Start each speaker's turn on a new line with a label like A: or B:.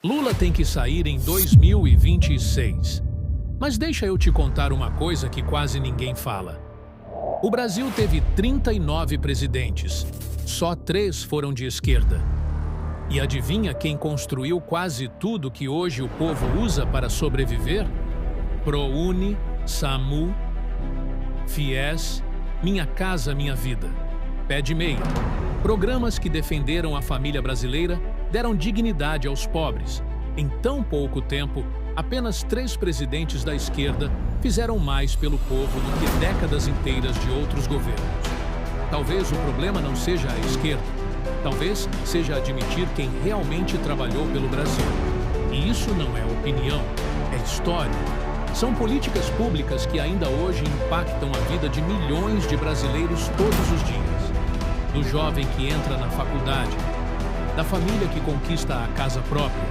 A: Lula tem que sair em 2026. Mas deixa eu te contar uma coisa que quase ninguém fala. O Brasil teve 39 presidentes. Só 3 foram de esquerda. E adivinha quem construiu quase tudo que hoje o povo usa para sobreviver? ProUni, SAMU, FIES, Minha Casa Minha Vida, Pé de Meia. Programas que defenderam a família brasileira, deram dignidade aos pobres. Em tão pouco tempo, apenas 3 presidentes da esquerda fizeram mais pelo povo do que décadas inteiras de outros governos. Talvez o problema não seja a esquerda. Talvez seja admitir quem realmente trabalhou pelo Brasil. E isso não é opinião, é história. São políticas públicas que ainda hoje impactam a vida de milhões de brasileiros todos os dias. Do jovem que entra na faculdade, da família que conquista a casa própria,